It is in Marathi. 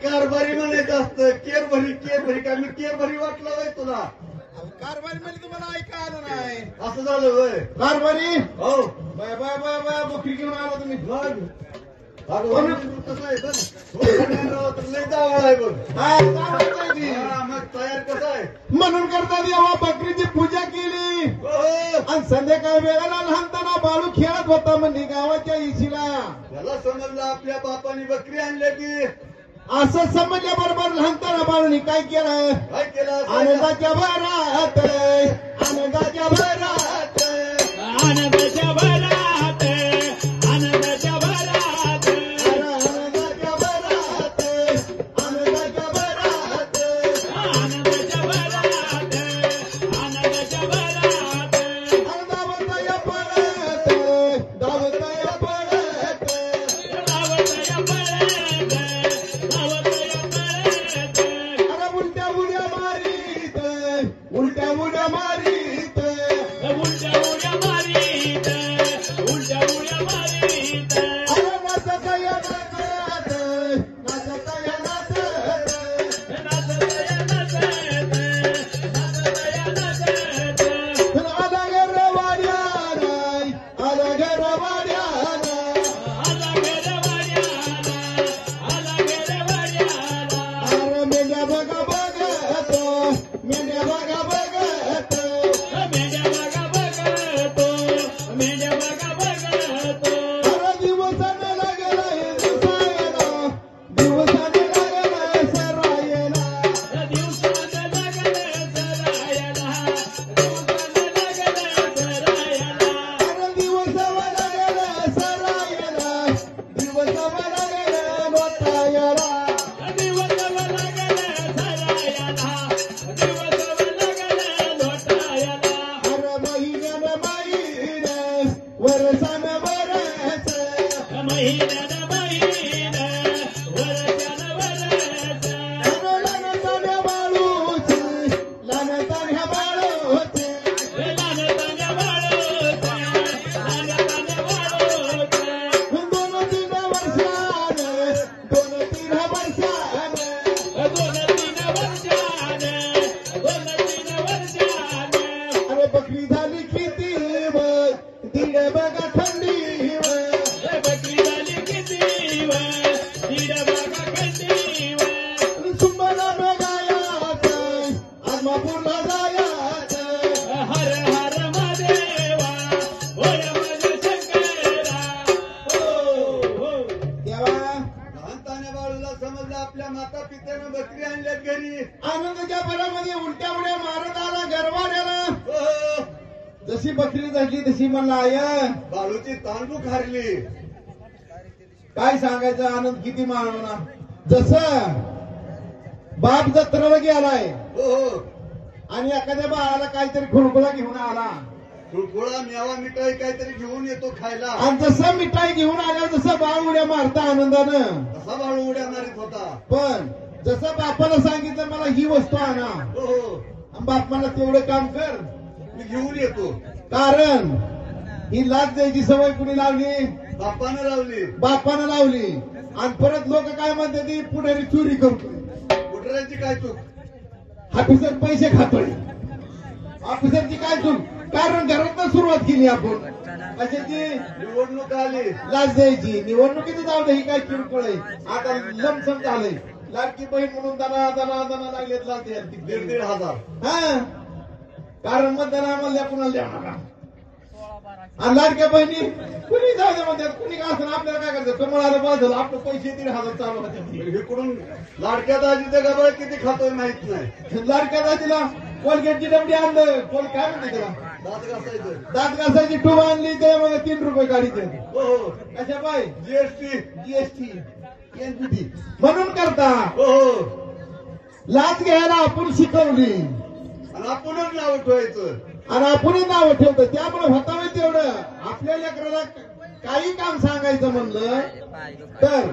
कारभारी म्हणायचं असतं. केरभरी केरभरी काय मी केरभरी वाटलं होय तुला. कारभारी म्हणजे तुम्हाला ऐका आलं नाही. असं झालं होय. कारभारी हो बाय बाय बाय बाय बकरी घेऊन आला तुम्ही. कसं आहे तर लय जावळ आहे बघ. मग तयार कसं आहे म्हणून करता देवा बकरीची पूजा केली आणि संध्याकाळी वेळेला लहानताना बाळू खेळत होता म्हणजे गावाच्या इशीला. त्याला समजलं आपल्या बापाने बकरी आणली की. असं समजल्याबरोबर लहानताना बाळूनी काय केलं. काय केलं आनंदाच्या भरात आनंदाच्या भरात आनंदाच्या भरात आनंदाच्या भरात आनंदाच्या भरात आनंदाच्या भरात आनंदाच्या भरात आनंदाच्या भरात दावतया पळत दावतया पळत धावतया पळत धावतया पळत अरे उलट्या उड्या मारीत उलट्या उड्या मारीत उलट्या उड्या मारीत उलट्या उड्या मारीत अरे नाचतया नाचत नाचतया नाचत नाचतया नाचत नाचतया नाचत आला घर वाड्यान आला घर वाड्यान आला गेरवाड्याला आला गेरवाड्याला अरे मेंढ्या बघा बघत मेंढ्या बघा बघत मेंढ्या बघा बघतो मेंढ्या बघा बघतो अरे दिवसाने लागलाय दिवसायला दिवसाने लागलाय सरायला दिवसानं लागलं सरायला दिवसानं लागलं सरायला अरे दिवसावा लागलाय सरायला दिवसावा लागलाय मोठायला दिवसानं लागलं सरायला दिवसानं लागलं लोटायला अरे महिन्यानं महिने वर्षानं वर्ष महिन्यानं महिना वर्षानं वर्ष अरे लहानतान्या बाळूची लहानतान्या बाळूची लहानतान्या वाढवत लहानतान्या वाढवत दोन तीन वर्षाने दोन तीन वर्षाने दोन-तीन वर्षाने दोन-तीन वर्षाने अरे बकरी झाली किती वर दीड बघा थंडी वर बकरी झाली किती वर दीड बघा किती वर सुंबला बघायाचं आत्मापूरला जायाचं हर हर महादेवा होय माझ शंकरा हो तेव्हा लहानतान्या बाळूला समजलं आपल्या माता पित्यानं बकरी आणल्यात घरी. आनंदाच्या भरामध्ये उलट्या उड्या मारत आला गरवाड्याला. हो. जशी बकरी झाली तशी म्हणला आय बाळूची तांदूळ खारली. काय सांगायचं आनंद किती मानवना. जसं बाप जत्रेला गेलाय हो हो आणि एखाद्या बाळाला काहीतरी खुळखुळा घेऊन आला कुळकुळा मेवा मिठाई काहीतरी घेऊन येतो खायला. आणि जसं मिठाई घेऊन आल्यावर जसं बाळ उड्या मारता आनंदानं. कसा बाळू उड्या मारित होता. पण जसं बापाला सांगितलं मला ही वस्तू आणा हो हो आणि बाप मला तेवढं काम कर. मी घेऊन येतो. कारण ही लाच द्यायची सवय कुणी लावली. बापानं लावली. बापानं लावली. आणि परत लोक काय म्हणते ती पुढारी चोरी करतोय. कुठऱ्याची काय चूक. ऑफिसर पैसे खातोय. ऑफिसरची काय चूक. कारण घरातनं सुरुवात केली आपण कशाची निवडणूक आली. लाच द्यायची. निवडणुकीचं जाऊ दे ही काय किरकोळ आहे. आता लमसम झालंय. लाडकी बहीण म्हणून दना दना दना लागलेत लाच द्यायला. 1,500 हा कारण मतदान आम्हाला कुणाला द्या नका. आणि लाडक्या बहिणी कुणी जाऊ दे म्हणतात. कुणी का असं आपल्याला काय करायचं. कमळाला बाद झालं आपलं पैसे 1,500 चालू होते. इकडून लाडक्या दाजीचं गबाळ किती खातोय माहित नाही. लाडक्या दाजीला कोलगेटची डबडी आणलं. कोल काय म्हणते त्याला दात घासायचं. दात घासायची टूब आणली ते मग 3 रुपये गाडी ते हो हो कशा पाय जीएसटी. जीएसटी एनपीटी म्हणून करता. हो हो लाच घ्यायला आपण शिकवली आणि आपणच नाव ठेवायचं. आणि आपणच नाव ठेवतो. त्यामुळे होता तेवढं आपल्या लेकराला काही काम सांगायचं म्हणलं तर